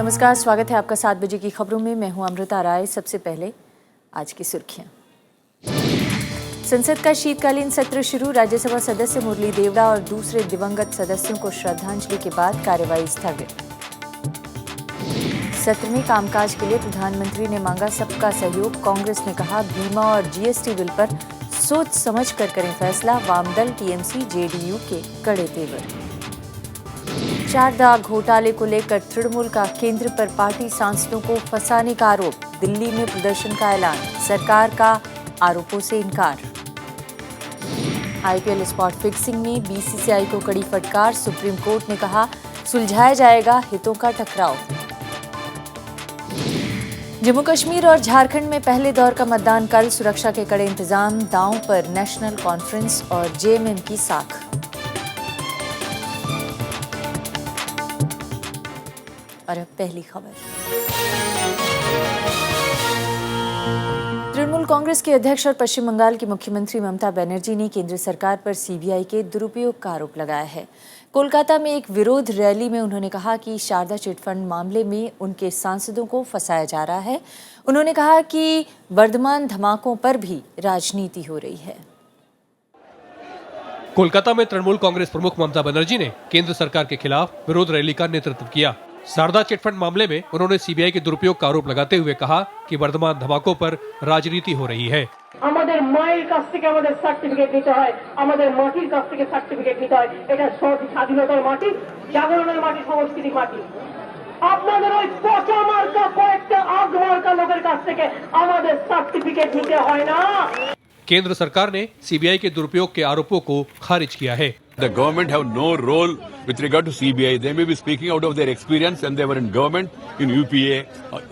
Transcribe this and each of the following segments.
नमस्कार, स्वागत है आपका 7 बजे की खबरों में। मैं हूं अमृता राय। सबसे पहले आज की सुर्खियां। संसद का शीतकालीन सत्र शुरू। राज्यसभा सदस्य मुरली देवड़ा और दूसरे दिवंगत सदस्यों को श्रद्धांजलि के बाद कार्यवाही स्थगित। सत्र में कामकाज के लिए प्रधानमंत्री ने मांगा सबका सहयोग। कांग्रेस ने कहा बीमा और जीएसटी बिल पर सोच समझ कर करें फैसला। वामदल, टीएमसी, जेडीयू के कड़े तेवर। शारदा घोटाले को लेकर तृणमूल का केंद्र पर पार्टी सांसदों को फंसाने का आरोप। दिल्ली में प्रदर्शन का ऐलान। सरकार का आरोपों से इनकार। आईपीएल स्पॉट फिक्सिंग में बीसीसीआई को कड़ी फटकार। सुप्रीम कोर्ट ने कहा सुलझाया जाएगा हितों का टकराव। जम्मू कश्मीर और झारखंड में पहले दौर का मतदान कल। सुरक्षा के कड़े इंतजाम। दांव पर नेशनल कॉन्फ्रेंस और जेएमएम की साख। और अब पहली खबर। तृणमूल कांग्रेस के अध्यक्ष और पश्चिम बंगाल की मुख्यमंत्री ममता बनर्जी ने केंद्र सरकार पर सीबीआई के दुरुपयोग का आरोप लगाया है। कोलकाता में एक विरोध रैली में उन्होंने कहा कि शारदा चिटफंड मामले में उनके सांसदों को फंसाया जा रहा है। उन्होंने कहा कि वर्धमान धमाकों पर भी राजनीति हो रही है। कोलकाता में तृणमूल कांग्रेस प्रमुख ममता बनर्जी ने केंद्र सरकार के खिलाफ विरोध रैली का नेतृत्व किया। शारदा चिटफंड मामले में उन्होंने सीबीआई के दुरुपयोग का आरोप लगाते हुए कहा कि वर्तमान धमाकों पर राजनीति हो रही है। আমাদের মায়ের কাছ থেকে আমাদের সার্টিফিকেট নিতে হয়, আমাদের মাটির কাছ থেকে সার্টিফিকেট নিতে হয়। এটা স্বাধীনতার মাটি, জাগরণের মাটি, সংস্কৃতির মাটি। আপনাদের ওই পচা মার্কা কয়েকটা আগ মার্কা লোকের কাছ থেকে আমাদের সার্টিফিকেট নিতে হয় না। केंद्र सरकार ने सीबीआई के दुरुपयोग के आरोपों को खारिज किया है। The government have no role with regard to CBI. They may be speaking out of their experience and they were in government in UPA.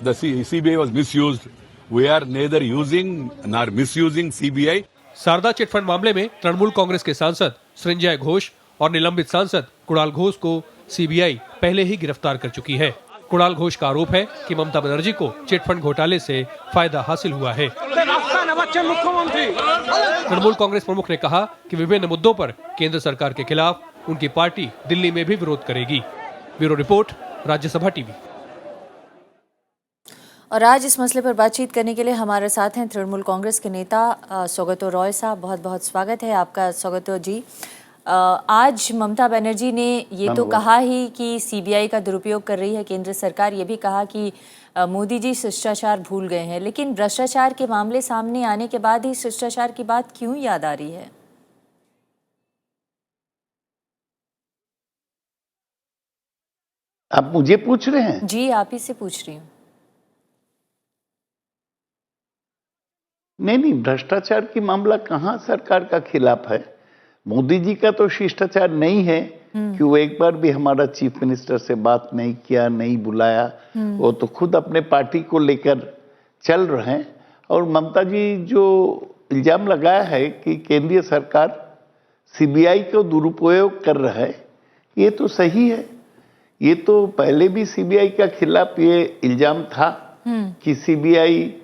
The CBI was misused. We are neither using nor misusing CBI. Saradha chit fund मामले में तृणमूल कांग्रेस के सांसद सृंजय घोष और निलंबित सांसद कुणाल घोष को CBI पहले ही गिरफ्तार कर चुकी है। कुणाल घोष का आरोप है कि ममता बनर्जी को चिटफंड घोटाले से फायदा हासिल हुआ है। तृणमूल कांग्रेस प्रमुख ने कहा कि विभिन्न मुद्दों पर केंद्र सरकार के खिलाफ उनकी पार्टी दिल्ली में भी विरोध करेगी। Bureau report, Rajya Sabha TV. और आज इस मसले पर बातचीत करने के लिए हमारे साथ हैं तृणमूल कांग्रेस के नेता सौगतो रॉय साहब। बहुत बहुत स्वागत है आपका सौगतो जी। आज ममता बनर्जी ने ये तो कहा ही कि सीबीआई का दुरुपयोग कर रही है केंद्र सरकार। ये भी कहा कि मोदी जी शिष्टाचार भूल गए हैं, लेकिन भ्रष्टाचार के मामले सामने आने के बाद ही शिष्टाचार की बात क्यों याद आ रही है? आप मुझे पूछ रहे हैं? जी, आप ही से पूछ रही हूँ। नहीं, भ्रष्टाचार की मामला कहाँ सरकार का खिलाफ है। मोदी जी का तो शिष्टाचार नहीं है कि वो एक बार भी हमारा चीफ मिनिस्टर से बात नहीं किया, नहीं बुलाया। वो तो खुद अपने पार्टी को लेकर चल रहे हैं। और ममता जी जो इल्जाम लगाया है कि केंद्रीय सरकार सीबीआई को दुरुपयोग कर रहा है, ये तो सही है। ये तो पहले भी सीबीआई का खिलाफ ये इल्जाम था कि सीबीआई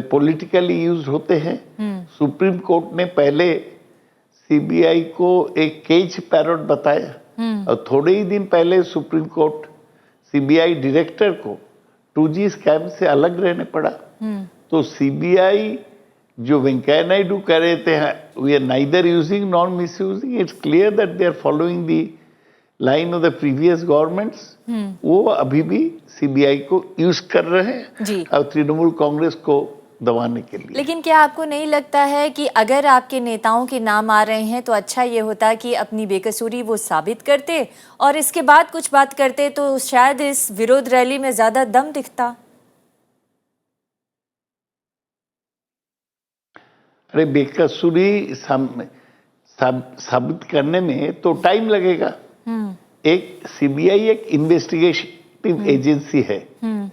पॉलिटिकली यूज होते हैं। सुप्रीम कोर्ट ने पहले सीबीआई को एक केज पैरट बताया और थोड़े ही दिन पहले सुप्रीम कोर्ट सीबीआई डायरेक्टर को 2G स्कैम से अलग रहने पड़ा। तो सीबीआई जो वेंकैया नायडू कह रहे थे we are neither using nor misusing, it's clear that they are following the line of the previous governments. वो अभी भी सीबीआई को यूज कर रहे हैं और तृणमूल कांग्रेस को दबाने के लिए। लेकिन क्या आपको नहीं लगता है कि अगर आपके नेताओं के नाम आ रहे हैं तो अच्छा ये होता कि अपनी बेकसूरी वो साबित करते और इसके बाद कुछ बात करते, तो शायद इस विरोध रैली में ज्यादा दम दिखता? अरे बेकसूरी साबित करने में तो टाइम लगेगा। एक सीबीआई एक इन्वेस्टिगेटिव एजेंसी है,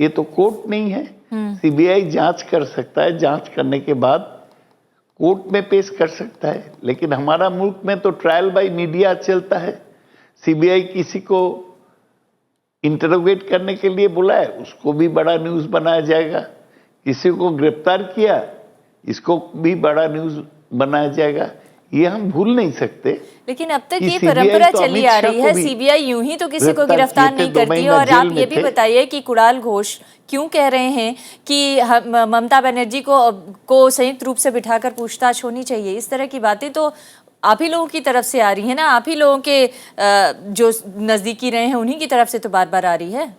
ये तो कोर्ट नहीं है। सीबीआई जांच कर सकता है, जांच करने के बाद कोर्ट में पेश कर सकता है। लेकिन हमारा मुल्क में तो ट्रायल बाय मीडिया चलता है। सीबीआई किसी को इंटरोगेट करने के लिए बुलाए, उसको भी बड़ा न्यूज बनाया जाएगा। किसी को गिरफ्तार किया, इसको भी बड़ा न्यूज बनाया जाएगा। ये हम भूल नहीं सकते। लेकिन अब तक कि ये CBI परंपरा तो चली अमित आ शाह रही को है, भी सीबीआई यूं ही तो किसी को गिरफ्तार गिरफ्तार किए थे, नहीं 2 करती। महीना और जेल आप में ये भी थे। बताइए कि कुणाल घोष क्यों कह रहे हैं कि ममता बनर्जी को संयुक्त रूप से बिठाकर पूछताछ होनी चाहिए। इस तरह की बातें तो आप ही लोगों की तरफ से आ रही है ना, आप ही लोगों के जो नजदीकी रहे हैं उन्हीं की तरफ से तो बार बार आ रही है।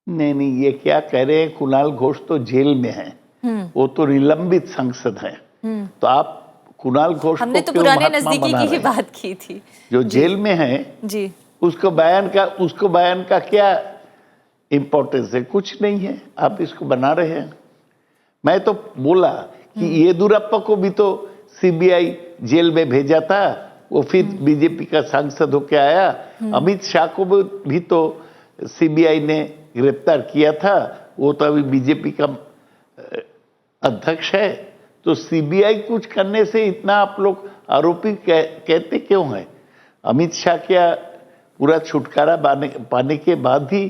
नहीं नहीं, ये क्या कह रहे हैं, कुणाल घोष तो जेल में है, वो तो निलंबित सांसद हैं। तो आप कुणाल घोष हमने को तो क्यों पुराने महात्मा नजदीकी बना की ही रहे हैं? बात की थी। जो जेल में है जी उसको बयान का क्या इंपॉर्टेंस है? कुछ नहीं है, आप इसको बना रहे हैं। मैं तो बोला कि येदुरप्पा को भी तो सीबीआई जेल में भेजा था, वो फिर बीजेपी का सांसद होके आया। अमित शाह को भी तो सीबीआई ने गिरफ्तार किया था, वो तो अभी बीजेपी का अध्यक्ष है। तो सीबीआई कुछ करने से इतना आप लोग आरोपी कहते क्यों हैं? अमित शाह क्या पूरा छुटकारा पाने के बाद ही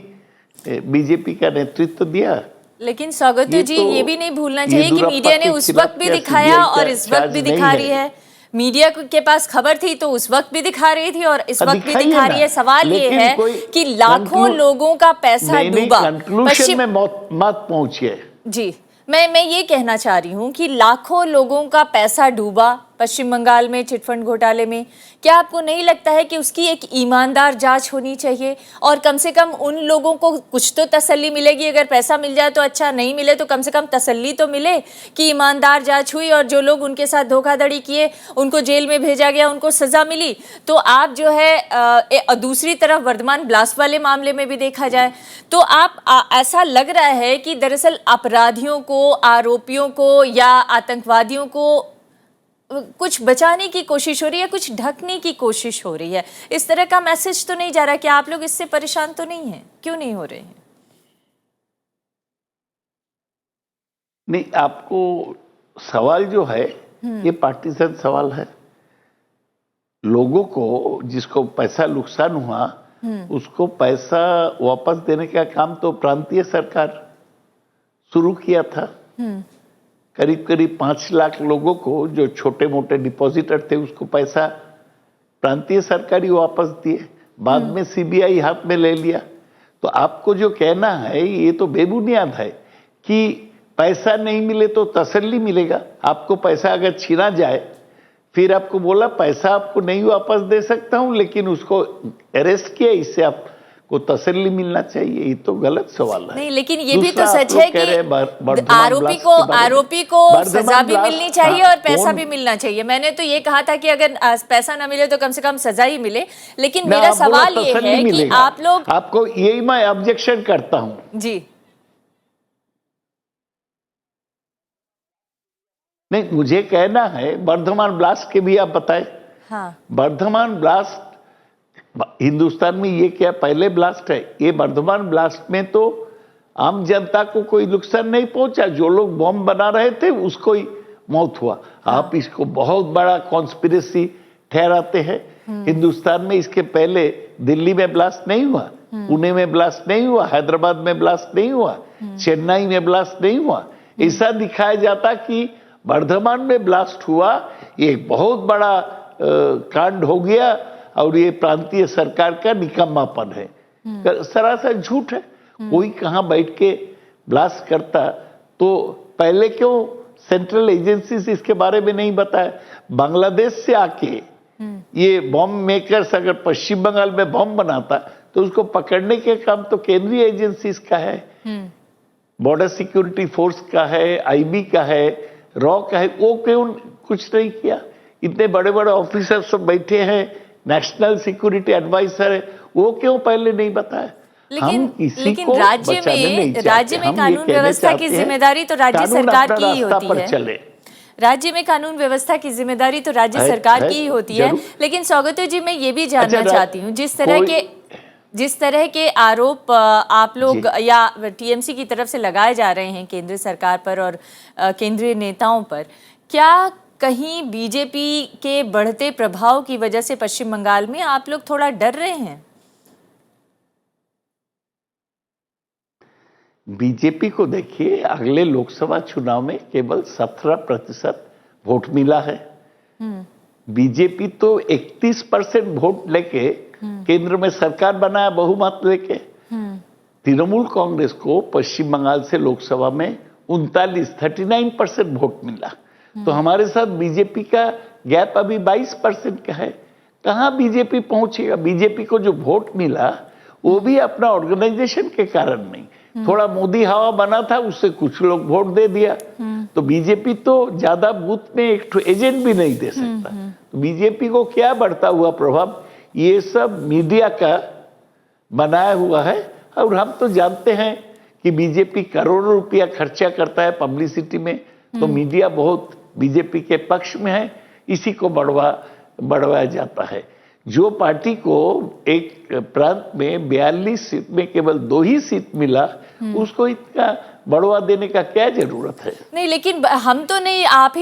बीजेपी का नेतृत्व दिया? लेकिन स्वागत ये जी, तो ये भी नहीं भूलना चाहिए कि येदुरप्पा मीडिया ने के उस खिलाफ वक्त भी क्या दिखाया CBI और का इस वक्त चार्ज भी नहीं दिखा रही है। मीडिया के पास खबर थी तो उस वक्त भी दिखा रही थी और इस वक्त भी दिखाइए दिखा ना। रही है। सवाल ये लेकिन है कोई कि लाखों लोगों का पैसा डूबा। कंक्लूजन में मत पहुंचिए। जी, मैं ये कहना चाह रही हूँ कि लाखों लोगों का पैसा डूबा पश्चिम बंगाल में चिटफंड घोटाले में। क्या आपको नहीं लगता है कि उसकी एक ईमानदार जांच होनी चाहिए और कम से कम उन लोगों को कुछ तो तसल्ली मिलेगी? अगर पैसा मिल जाए तो अच्छा, नहीं मिले तो कम से कम तसल्ली तो मिले कि ईमानदार जांच हुई और जो लोग उनके साथ धोखाधड़ी किए उनको जेल में भेजा गया, उनको सजा मिली। तो आप जो है दूसरी तरफ वर्धमान ब्लास्ट वाले मामले में भी देखा जाए तो आप ऐसा लग रहा है कि दरअसल अपराधियों को, आरोपियों को या आतंकवादियों को कुछ बचाने की कोशिश हो रही है, कुछ ढकने की कोशिश हो रही है। इस तरह का मैसेज तो नहीं जा रहा कि आप लोग इससे परेशान तो नहीं हैं? क्यों नहीं हो रहे हैं? नहीं, आपको सवाल जो है ये पार्टीशन सवाल है। लोगों को जिसको पैसा नुकसान हुआ उसको पैसा वापस देने का काम तो प्रांतीय सरकार शुरू किया था। करीब करीब 5 लाख लोगों को, जो छोटे मोटे डिपॉजिटर थे, उसको पैसा प्रांतीय सरकार ही वापस दिए। बाद में सीबीआई हाथ में ले लिया। तो आपको जो कहना है ये तो बेबुनियाद है कि पैसा नहीं मिले तो तसल्ली मिलेगा। आपको पैसा अगर छीना जाए, फिर आपको बोला पैसा आपको नहीं वापस दे सकता हूं, लेकिन उसको अरेस्ट किया, इससे आपको तसल्ली मिलना चाहिए। ये तो गलत सवाल है। नहीं, लेकिन ये भी तो सच है कि आरोपी को सजा भी मिलनी चाहिए और पैसा भी मिलना चाहिए। मैंने तो ये कहा था कि अगर पैसा ना मिले तो कम से कम सजा ही मिले। लेकिन मेरा सवाल ये है कि आप लोग, आपको यही मैं ऑब्जेक्शन करता हूं। जी नहीं, मुझे कहना है बर्धमान ब्लास्ट के भी आप बताएं। हाँ, बर्धमान ब्लास्ट हिंदुस्तान में ये क्या पहले ब्लास्ट है? ये बर्धमान ब्लास्ट में तो आम जनता को कोई नुकसान नहीं पहुंचा, जो लोग बॉम्ब बना रहे थे उसको ही मौत हुआ। आप इसको बहुत बड़ा कॉन्स्पिरेसी ठहराते हैं। हिंदुस्तान में इसके पहले दिल्ली में ब्लास्ट नहीं हुआ, पुणे में ब्लास्ट नहीं हुआ, हैदराबाद में ब्लास्ट नहीं हुआ, चेन्नई में ब्लास्ट नहीं हुआ। ऐसा दिखाया जाता कि बर्धमान में ब्लास्ट हुआ, ये बहुत बड़ा कांड हो गया और ये प्रांतीय सरकार का निकम्मापन है। सरासर झूठ है। कोई कहां बैठ के ब्लास्ट करता तो पहले क्यों सेंट्रल एजेंसीज इसके बारे में नहीं बताया? बांग्लादेश से आके ये बॉम्ब मेकर्स अगर पश्चिम बंगाल में बॉम्ब बनाता तो उसको पकड़ने के काम तो केंद्रीय एजेंसीज का है, बॉर्डर सिक्योरिटी फोर्स का है, आईबी का है, रॉ का है। वो क्यों कुछ नहीं किया? इतने बड़े बड़े ऑफिसर सब बैठे हैं, नेशनल सिक्योरिटी एडवाइजर है, वो क्यों पहले नहीं बताया? लेकिन राज्य में कानून व्यवस्था की जिम्मेदारी तो राज्य सरकार की ही होती है। राज्य में कानून व्यवस्था की जिम्मेदारी तो राज्य सरकार की ही होती है। लेकिन स्वागतो जी, मैं ये भी जानना चाहती हूँ, जिस तरह के आरोप आप लोग या टीएमसी की तरफ से लगाए जा रहे हैं केंद्र सरकार पर और केंद्रीय नेताओं पर, क्या कहीं बीजेपी के बढ़ते प्रभाव की वजह से पश्चिम बंगाल में आप लोग थोड़ा डर रहे हैं? बीजेपी को देखिए, अगले लोकसभा चुनाव में केवल 17% वोट मिला है। बीजेपी तो 31% वोट लेके केंद्र में सरकार बनाया बहुमत लेके। तृणमूल कांग्रेस को पश्चिम बंगाल से लोकसभा में 39% वोट मिला। तो हमारे साथ बीजेपी का गैप अभी 22% का है। कहां बीजेपी पहुंचेगा? बीजेपी को जो वोट मिला वो भी अपना ऑर्गेनाइजेशन के कारण नहीं, थोड़ा मोदी हवा बना था, उससे कुछ लोग वोट दे दिया। तो बीजेपी तो ज्यादा बूथ में एक एजेंट भी नहीं दे सकता। तो बीजेपी को क्या बढ़ता हुआ प्रभाव? ये सब मीडिया का बनाया हुआ है। और हम तो जानते हैं कि बीजेपी करोड़ों रुपया खर्चा करता है पब्लिसिटी में, तो मीडिया बहुत बीजेपी के पक्ष में है, इसी को बढ़वाया जाता है। जो पार्टी को एक प्रांत में 42 सीट में केवल 2 ही सीट मिला, उसको इतना बढ़वा देने का क्या जरूरत है? नहीं, लेकिन हम तो नहीं, आप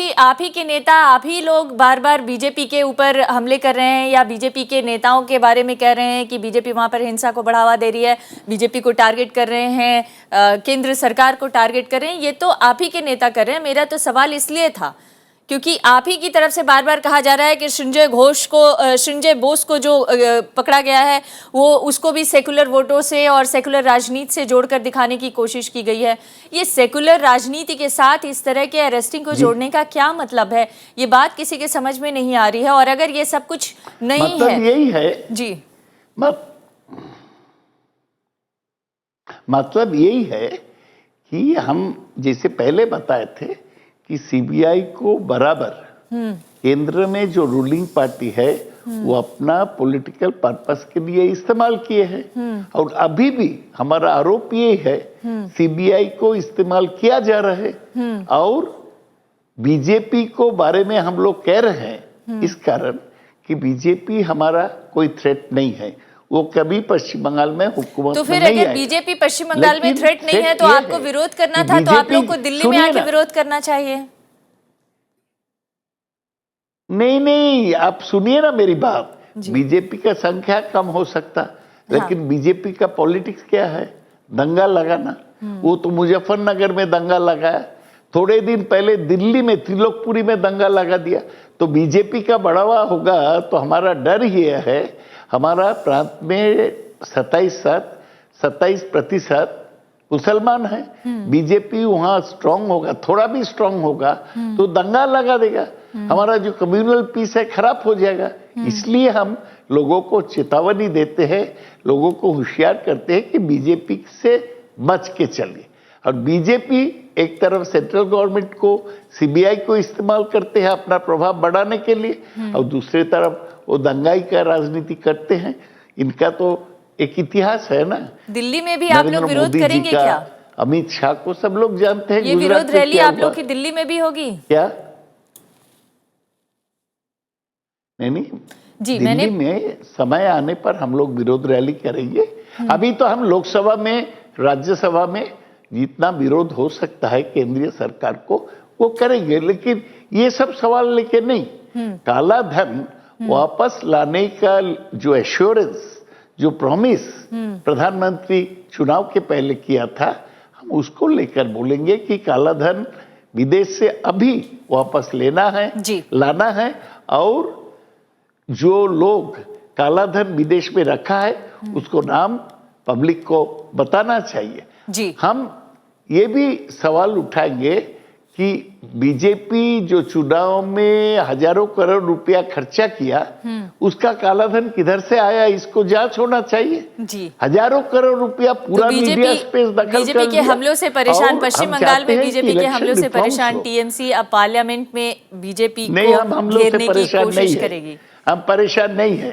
ही के नेता, आप ही लोग बार बार बीजेपी के ऊपर हमले कर रहे हैं या बीजेपी के नेताओं के बारे में कह रहे हैं कि बीजेपी वहां पर हिंसा को बढ़ावा दे रही है, बीजेपी को टारगेट कर रहे हैं, केंद्र सरकार को टारगेट कर रहे हैं। ये तो आप ही के नेता कर रहे हैं। मेरा तो सवाल इसलिए था क्योंकि आप ही की तरफ से बार बार कहा जा रहा है कि संजय बोस को जो पकड़ा गया है वो उसको भी सेकुलर वोटों से और सेकुलर राजनीति से जोड़कर दिखाने की कोशिश की गई है। ये सेकुलर राजनीति के साथ इस तरह के अरेस्टिंग को जोड़ने का क्या मतलब है? ये बात किसी के समझ में नहीं आ रही है। और अगर ये सब कुछ नहीं मतलब है, यही है जी, मतलब यही है कि हम जैसे पहले बताए थे कि सीबीआई को बराबर केंद्र में जो रूलिंग पार्टी है वो अपना पॉलिटिकल पर्पस के लिए इस्तेमाल किए हैं। और अभी भी हमारा आरोप ये है सीबीआई को इस्तेमाल किया जा रहा है। और बीजेपी को बारे में हम लोग कह रहे हैं इस कारण कि बीजेपी हमारा कोई थ्रेट नहीं है, वो कभी पश्चिम बंगाल में हुकूमत तो फिर में नहीं अगर आएगा। बीजेपी पश्चिम बंगाल में थ्रेट नहीं है तो आपको विरोध करना था, तो आप लोग को दिल्ली में आके विरोध करना चाहिए। नहीं, आप सुनिए ना मेरी बात। बीजेपी का संख्या कम हो सकता, लेकिन बीजेपी का पॉलिटिक्स क्या है? दंगा लगाना। वो तो मुजफ्फरनगर में दंगा लगाया, थोड़े दिन पहले दिल्ली में त्रिलोकपुरी में दंगा लगा दिया। तो बीजेपी का बढ़ावा होगा तो हमारा डर ये है, हमारा प्रांत में 27% मुसलमान है, बीजेपी वहां स्ट्रांग होगा, थोड़ा भी स्ट्रांग होगा तो दंगा लगा देगा, हमारा जो कम्युनल पीस है खराब हो जाएगा। इसलिए हम लोगों को चेतावनी देते हैं, लोगों को होशियार करते हैं कि बीजेपी से बच के चलिए। और बीजेपी एक तरफ सेंट्रल गवर्नमेंट को, सीबीआई को इस्तेमाल करते हैं अपना प्रभाव बढ़ाने के लिए, और दूसरी तरफ वो दंगाई का राजनीति करते हैं। इनका तो एक इतिहास है ना। दिल्ली में भी आप लोग विरोध करेंगे क्या? अमित शाह को सब लोग जानते हैं। ये विरोध रैली आप लोग की दिल्ली में भी होगी क्या? नहीं जी, दिल्ली में समय आने पर हम लोग विरोध रैली करेंगे। अभी तो हम लोकसभा में, राज्यसभा में जितना विरोध हो सकता है केंद्रीय सरकार को वो करेंगे, लेकिन ये सब सवाल लेके नहीं। काला धन वापस लाने का जो एश्योरेंस, जो प्रॉमिस प्रधानमंत्री चुनाव के पहले किया था, हम उसको लेकर बोलेंगे कि काला धन विदेश से अभी वापस लेना है, लाना है। और जो लोग काला धन विदेश में रखा है उसको नाम पब्लिक को बताना चाहिए। हम ये भी सवाल उठाएंगे कि बीजेपी जो चुनाव में हजारों करोड़ रुपया खर्चा किया, उसका कालाधन किधर से आया, इसको जांच होना चाहिए। हजारों करोड़ रुपया पूरा मीडिया स्पेस दखल कर बीजेपी के हमलों से परेशान, पश्चिम बंगाल में बीजेपी के हमलों से परेशान टीएमसी अब पार्लियामेंट में बीजेपी को घेरने की कोशिश करेगी। हम परेशान नहीं है,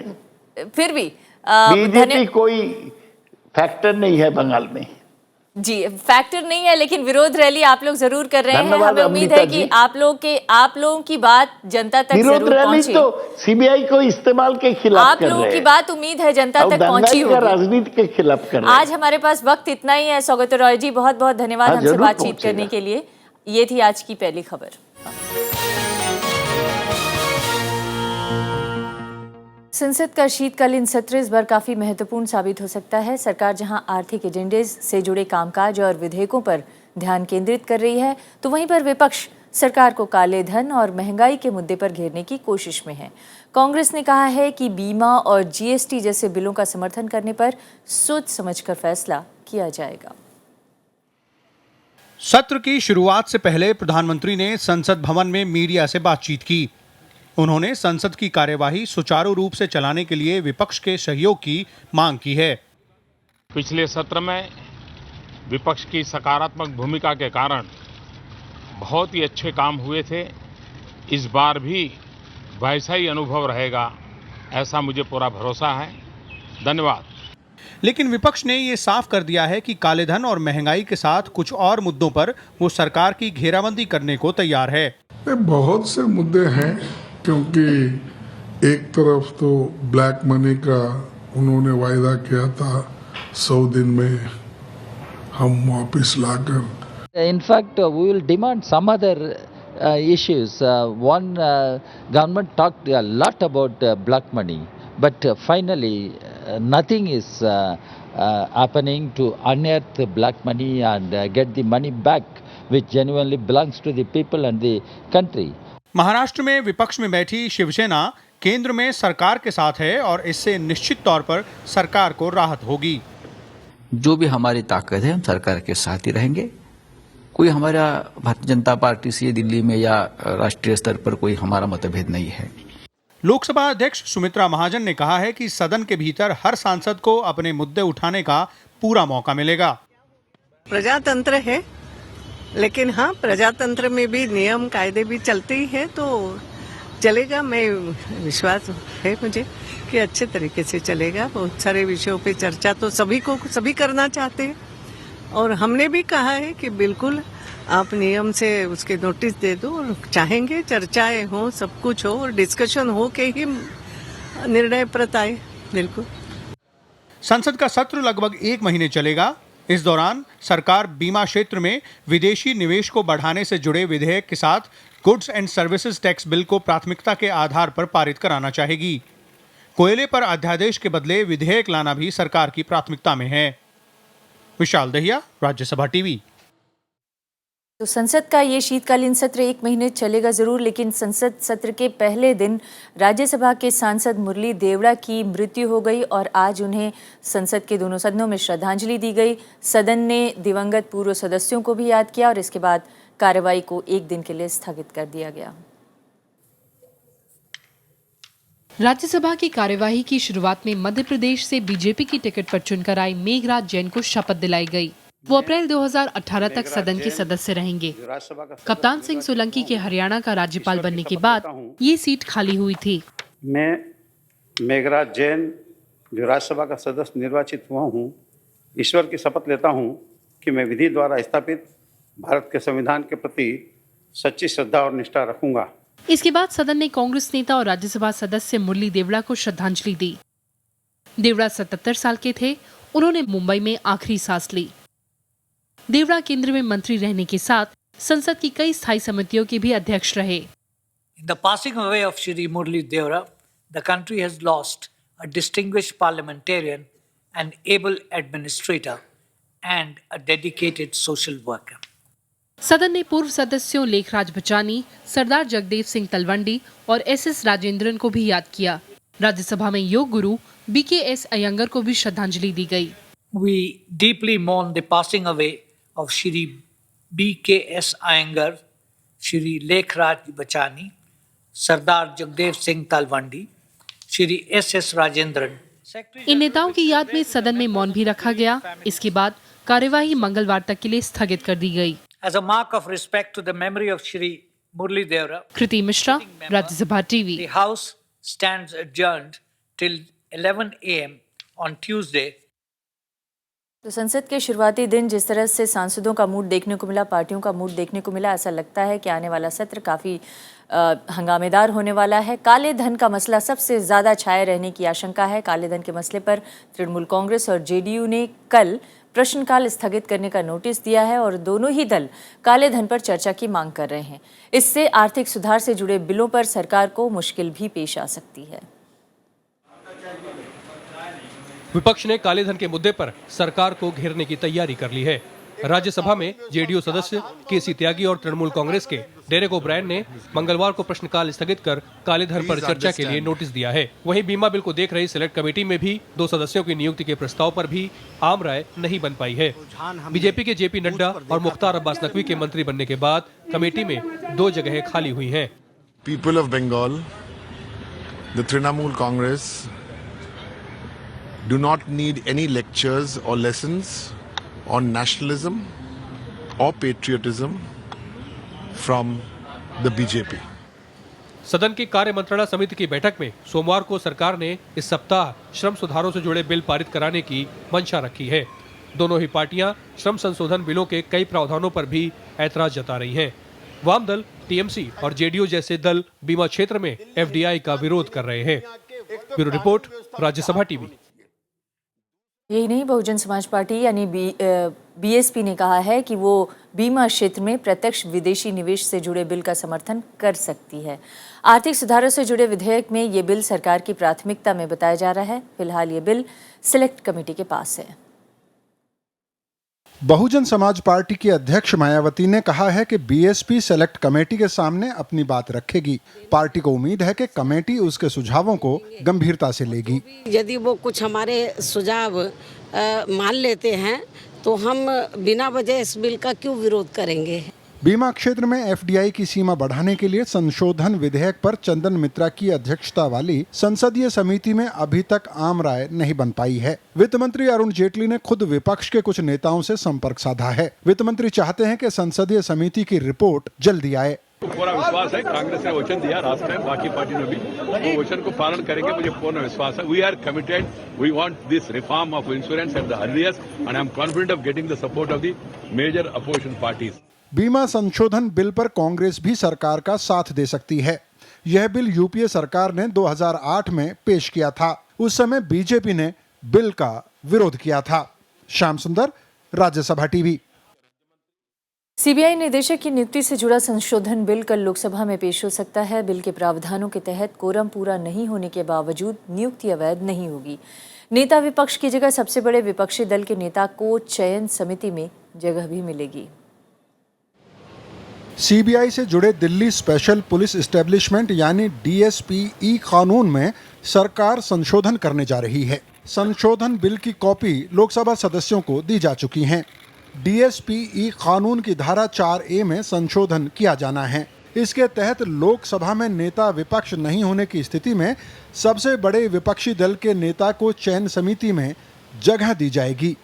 फिर भी बीजेपी कोई फैक्टर नहीं है बंगाल में। जी, फैक्टर नहीं है, लेकिन विरोध रैली आप लोग जरूर कर रहे हैं। हमें उम्मीद है कि आप लोगों की बात जनता तक जरूर पहुंचे। तो सीबीआई को इस्तेमाल के खिलाफ आप लोगों की बात उम्मीद है जनता तक पहुंची होगी, राजनीति के खिलाफ कर रहे हैं। आज हमारे पास वक्त इतना ही है। सौगतो रॉय जी, बहुत बहुत धन्यवाद हमसे बातचीत करने के लिए। ये थी आज की पहली खबर। संसद का शीतकालीन सत्र इस बार काफी महत्वपूर्ण साबित हो सकता है। सरकार जहां आर्थिक एजेंडे से जुड़े कामकाज और विधेयकों पर ध्यान केंद्रित कर रही है, तो वहीं पर विपक्ष सरकार को काले धन और महंगाई के मुद्दे पर घेरने की कोशिश में है। कांग्रेस ने कहा है कि बीमा और जीएसटी जैसे बिलों का समर्थन करने पर सोच समझकर फैसला किया जाएगा। सत्र की शुरुआत से पहले प्रधानमंत्री ने संसद भवन में मीडिया से बातचीत की। उन्होंने संसद की कार्यवाही सुचारू रूप से चलाने के लिए विपक्ष के सहयोग की मांग की है। पिछले सत्र में विपक्ष की सकारात्मक भूमिका के कारण बहुत ही अच्छे काम हुए थे। इस बार भी वैसा ही अनुभव रहेगा, ऐसा मुझे पूरा भरोसा है। धन्यवाद। लेकिन विपक्ष ने ये साफ कर दिया है कि काले धन और महंगाई के साथ कुछ और मुद्दों पर वो सरकार की घेराबंदी करने को तैयार है। बहुत से मुद्दे हैं, क्योंकि एक तरफ तो ब्लैक मनी का उन्होंने वायदा किया था 100 दिन में हम वापस लाकर। In fact, we will demand some other issues. One, government talked a lot about black money, but finally nothing is happening to unearth black money and get the money back, which genuinely belongs to the people and the country. Maharashtra में विपक्ष में बैठी शिवसेना केंद्र में सरकार के साथ है और इससे निश्चित तौर पर सरकार को राहत होगी। जो भी हमारी ताकत है हम सरकार के साथ ही रहेंगे। कोई हमारा भारतीय जनता पार्टी से दिल्ली में या राष्ट्रीय स्तर पर कोई हमारा मतभेद नहीं है। लोकसभा अध्यक्ष सुमित्रा महाजन ने कहा है कि सदन के भीतर हर सांसद को अपने मुद्दे उठाने का पूरा मौका मिलेगा। प्रजातंत्र है, लेकिन हाँ, प्रजातंत्र में भी नियम कायदे भी चलते ही है, तो चलेगा। मैं विश्वास है मुझे कि अच्छे तरीके से चलेगा। बहुत सारे विषयों पे चर्चा तो सभी करना चाहते हैं, और हमने भी कहा है कि बिल्कुल आप नियम से उसके नोटिस दे दो, और चाहेंगे चर्चाएं हो, सब कुछ हो, और डिस्कशन हो के ही निर्णय प्रत आए। बिल्कुल। संसद का सत्र लगभग 1 महीने चलेगा। इस दौरान सरकार बीमा क्षेत्र में विदेशी निवेश को बढ़ाने से जुड़े विधेयक के साथ goods and services tax bill को प्राथमिकता के आधार पर पारित कराना चाहेगी। कोयले पर अध्यादेश के बदले विधेयक लाना भी सरकार की प्राथमिकता में है। विशाल दहिया, राज्यसभा टीवी। तो संसद का ये शीतकालीन सत्र 1 महीने चलेगा जरूर, लेकिन संसद सत्र के पहले दिन राज्यसभा के सांसद मुरली देवड़ा की मृत्यु हो गई और आज उन्हें संसद के दोनों सदनों में श्रद्धांजलि दी गई। सदन ने दिवंगत पूर्व सदस्यों को भी याद किया और इसके बाद कार्यवाही को 1 दिन के लिए स्थगित कर दिया गया। राज्यसभा की कार्यवाही की शुरुआत में मध्य प्रदेश से बीजेपी की टिकट पर चुनकर आई मेघराज जैन को शपथ दिलाई गई। वो अप्रैल 2018 तक सदन के सदस्य रहेंगे। कप्तान सिंह सोलंकी के हरियाणा का राज्यपाल बनने के बाद ये सीट खाली हुई थी। मैं मेघराज जैन, जो राज्यसभा का सदस्य निर्वाचित हुआ हूँ, ईश्वर की शपथ लेता हूँ कि मैं विधि द्वारा स्थापित भारत के संविधान के प्रति सच्ची श्रद्धा और निष्ठा रखूंगा। इसके बाद सदन ने कांग्रेस नेता और राज्यसभा सदस्य मुरली देवड़ा को श्रद्धांजलि दी। देवड़ा 77 साल के थे। उन्होंने मुंबई में आखिरी सांस ली। देवड़ा केंद्र में मंत्री रहने के साथ संसद की कई स्थायी समितियों के भी अध्यक्ष रहे। In the passing away of Shri Murli Devra, the country has lost a distinguished parliamentarian, an able administrator, and a dedicated social worker. सदन ने पूर्व सदस्यों लेखराज बचानी, सरदार जगदेव सिंह तलवंडी और एस राजेंद्रन को भी याद किया। राज्यसभा में योग गुरु BKS अयंगर को भी श्रद्धांजलि दी गई। We deeply mourn the passing away of Shri BKS Iyengar, Shri Lekhraj Bachani, Sardar Jagdev Singh Talwandi, Shri SS Rajendran। इन नेताओं की याद में सदन में मौन भी रखा गया। इसके बाद कार्यवाही मंगलवार तक के लिए स्थगित कर दी गई। As a mark of respect to the memory of Shri Murli Devra, Kriti Mishra, Rajya Sabha TV. The House stands adjourned till 11 AM on Tuesday। तो संसद के शुरुआती दिन जिस तरह से सांसदों का मूड देखने को मिला, पार्टियों का मूड देखने को मिला, ऐसा लगता है कि आने वाला सत्र काफ़ी हंगामेदार होने वाला है। काले धन का मसला सबसे ज़्यादा छाए रहने की आशंका है। काले धन के मसले पर तृणमूल कांग्रेस और JDU ने कल प्रश्नकाल स्थगित करने का नोटिस दिया है और दोनों ही दल काले धन पर चर्चा की मांग कर रहे हैं। इससे आर्थिक सुधार से जुड़े बिलों पर सरकार को मुश्किल भी पेश आ सकती है। विपक्ष ने काले धन के मुद्दे पर सरकार को घेरने की तैयारी कर ली है। राज्यसभा में JDU सदस्य KC त्यागी और तृणमूल कांग्रेस के डेरेक ओब्रायन ने मंगलवार को प्रश्नकाल स्थगित कर काले धन पर चर्चा के लिए नोटिस दिया है। वहीं बीमा बिल को देख रही सिलेक्ट कमेटी में भी 2 सदस्यों की नियुक्ति के प्रस्ताव पर भी आम राय नहीं बन पाई है। बीजेपी के जेपी नड्डा और मुख्तार अब्बास नकवी के मंत्री बनने के बाद कमेटी में 2 जगहें खाली हुई हैं। People of Bengal, the Trinamool Congress, do not need any lectures or lessons on nationalism or patriotism from the BJP. सदन की कार्य मंत्रणा समिति की बैठक में सोमवार को सरकार ने इस सप्ताह श्रम सुधारों से जुड़े बिल पारित कराने की मंशा रखी है। दोनों ही पार्टियां श्रम संशोधन बिलों के कई प्रावधानों पर भी ऐतराज जता रही हैं। वाम दल, टीएमसी और जेडीयू जैसे दल बीमा क्षेत्र में एफडीआई का विरोध कर रहे हैं। Bureau report, Rajya Sabha TV. यही नहीं, बहुजन समाज पार्टी यानी बीएसपी ने कहा है कि वो बीमा क्षेत्र में प्रत्यक्ष विदेशी निवेश से जुड़े बिल का समर्थन कर सकती है। आर्थिक सुधारों से जुड़े विधेयक में ये बिल सरकार की प्राथमिकता में बताया जा रहा है। फिलहाल ये बिल सिलेक्ट कमेटी के पास है। बहुजन समाज पार्टी की अध्यक्ष मायावती ने कहा है कि बीएसपी सेलेक्ट कमेटी के सामने अपनी बात रखेगी। पार्टी को उम्मीद है कि कमेटी उसके सुझावों को गंभीरता से लेगी। यदि वो कुछ हमारे सुझाव मान लेते हैं तो हम बिना वजह इस बिल का क्यों विरोध करेंगे। बीमा क्षेत्र में एफडीआई की सीमा बढ़ाने के लिए संशोधन विधेयक पर चंदन मित्रा की अध्यक्षता वाली संसदीय समिति में अभी तक आम राय नहीं बन पाई है। वित्त मंत्री अरुण जेटली ने खुद विपक्ष के कुछ नेताओं से संपर्क साधा है। वित्त मंत्री चाहते हैं कि संसदीय समिति की रिपोर्ट जल्दी आए। पूरा विश्वास है, कांग्रेस ने वचन दिया, राष्ट्र है, बाकी पार्टी ने भी वो वचन को पालन करेंगे, मुझे पूर्ण विश्वास है। We are committed, we want this reform of insurance at the earliest and I am confident of getting the support of the major opposition parties. बीमा संशोधन बिल पर कांग्रेस भी सरकार का साथ दे सकती है। यह बिल यूपीए सरकार ने 2008 में पेश किया था। उस समय बीजेपी ने बिल का विरोध किया था। श्याम सुंदर, राज्यसभा टीवी। सीबीआई निदेशक की नियुक्ति से जुड़ा संशोधन बिल कल लोकसभा में पेश हो सकता है। बिल के प्रावधानों के तहत कोरम पूरा नहीं होने के बावजूद नियुक्ति अवैध नहीं होगी। नेता विपक्ष की जगह सबसे बड़े विपक्षी दल के नेता को चयन समिति में जगह भी मिलेगी। सीबीआई से जुड़े दिल्ली स्पेशल पुलिस एस्टेब्लिशमेंट यानी डीएसपी कानून में सरकार संशोधन करने जा रही है। संशोधन बिल की कॉपी लोकसभा सदस्यों को दी जा चुकी है। डीएसपी कानून की धारा 4A में संशोधन किया जाना है। इसके तहत लोकसभा में नेता विपक्ष नहीं होने की स्थिति में सबसे बड़े विपक्षी दल के नेता को चयन समिति में जगह दी जाएगी।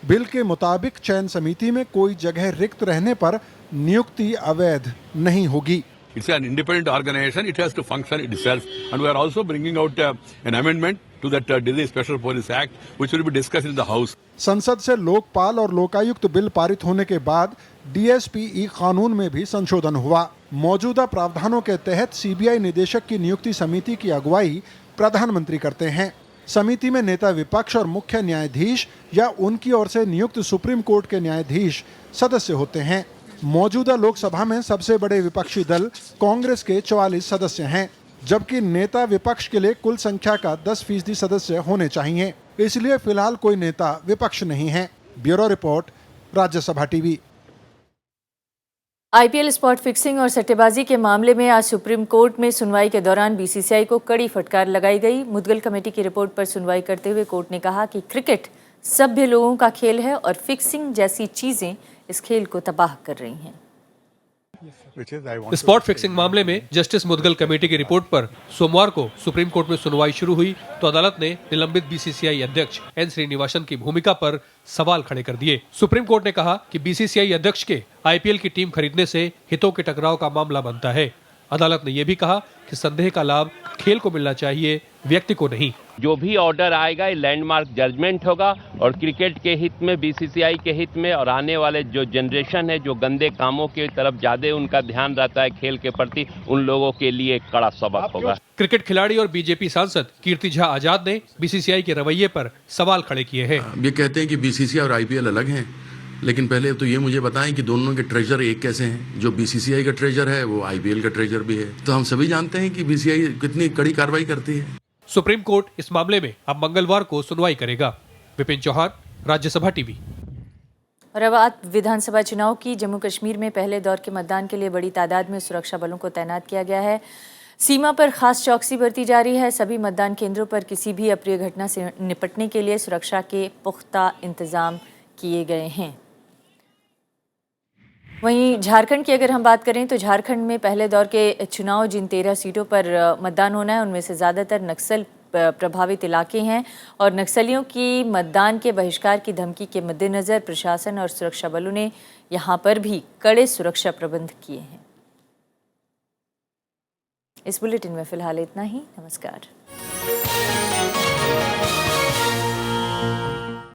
बिल के मुताबिक चयन समिति में कोई जगह रिक्त रहने पर नियुक्ति अवैध नहीं होगी। It's an independent organization. It has to function itself. And we are also bringing out an amendment to that Delhi Special Police Act, which will be discussed in the House. संसद से लोकपाल और लोकायुक्त बिल पारित होने के बाद DSP कानून में भी संशोधन हुआ। मौजूदा प्रावधानों के तहत सीबीआई निदेशक की नियुक्ति समिति की अगुवाई प्रधानमंत्री करते हैं। समिति में नेता विपक्ष और मुख्य न्यायाधीश या उनकी ओर से नियुक्त सुप्रीम कोर्ट के न्यायाधीश सदस्य होते हैं। मौजूदा लोकसभा में सबसे बड़े विपक्षी दल कांग्रेस के 44 सदस्य हैं, जबकि नेता विपक्ष के लिए कुल संख्या का 10% सदस्य होने चाहिए। इसलिए फिलहाल कोई नेता विपक्ष नहीं है। Bureau report, Rajya Sabha TV. IPL spot fixing और सट्टेबाजी के मामले में आज सुप्रीम कोर्ट में सुनवाई के दौरान बीसीसीआई को कड़ी फटकार लगाई गई। मुद्गल कमेटी की रिपोर्ट पर सुनवाई करते हुए कोर्ट ने कहा कि क्रिकेट सभ्य लोगों का खेल है और फिक्सिंग जैसी चीजें इस खेल को तबाह कर रही हैं। स्पॉट फिक्सिंग मामले में जस्टिस मुद्गल कमेटी की रिपोर्ट पर सोमवार को सुप्रीम कोर्ट में सुनवाई शुरू हुई तो अदालत ने निलंबित बीसीसीआई अध्यक्ष एन श्रीनिवासन की भूमिका पर सवाल खड़े कर दिए। सुप्रीम कोर्ट ने कहा कि बीसीसीआई अध्यक्ष के आईपीएल की टीम खरीदने से हितों के टकराव का मामला बनता है। अदालत ने यह भी कहा कि संदेह का लाभ खेल को मिलना चाहिए, व्यक्ति को नहीं। जो भी ऑर्डर आएगा ये लैंडमार्क जजमेंट होगा और क्रिकेट के हित में, बीसीसीआई के हित में और आने वाले जो जनरेशन है जो गंदे कामों की तरफ ज्यादा उनका ध्यान रहता है खेल के प्रति, उन लोगों के लिए एक कड़ा सबक होगा। क्रिकेट खिलाड़ी और बीजेपी सांसद कीर्ति झा आजाद ने बीसीसीआई के रवैये पर सवाल खड़े किए हैं। ये कहते हैं कि बीसीसीआई और आईपीएल अलग हैं, लेकिन पहले तो ये मुझे बताएं कि दोनों के ट्रेजर एक कैसे हैं। जो बीसीसीआई का ट्रेजर है वो आईपीएल का ट्रेजर भी है। तो हम सभी जानते हैं कि बीसीसीआई कितनी कड़ी कार्रवाई करती है। सुप्रीम कोर्ट इस मामले में अब मंगलवार को सुनवाई करेगा। विपिन चौहान, राज्यसभा टीवी। और अब बात विधानसभा चुनाव की। जम्मू कश्मीर में पहले दौर के मतदान के लिए बड़ी तादाद में सुरक्षा बलों को तैनात किया गया है। सीमा पर खास चौकसी बरती जा रही है। सभी मतदान केंद्रों पर किसी भी अप्रिय घटना से निपटने के लिए सुरक्षा के पुख्ता इंतजाम किए गए हैं। वहीं झारखंड की अगर हम बात करें तो झारखंड में पहले दौर के चुनाव जिन 13 सीटों पर मतदान होना है उनमें से ज़्यादातर नक्सल प्रभावित इलाके हैं और नक्सलियों की मतदान के बहिष्कार की धमकी के मद्देनज़र प्रशासन और सुरक्षा बलों ने यहां पर भी कड़े सुरक्षा प्रबंध किए हैं। इस बुलेटिन में फिलहाल इतना ही। नमस्कार।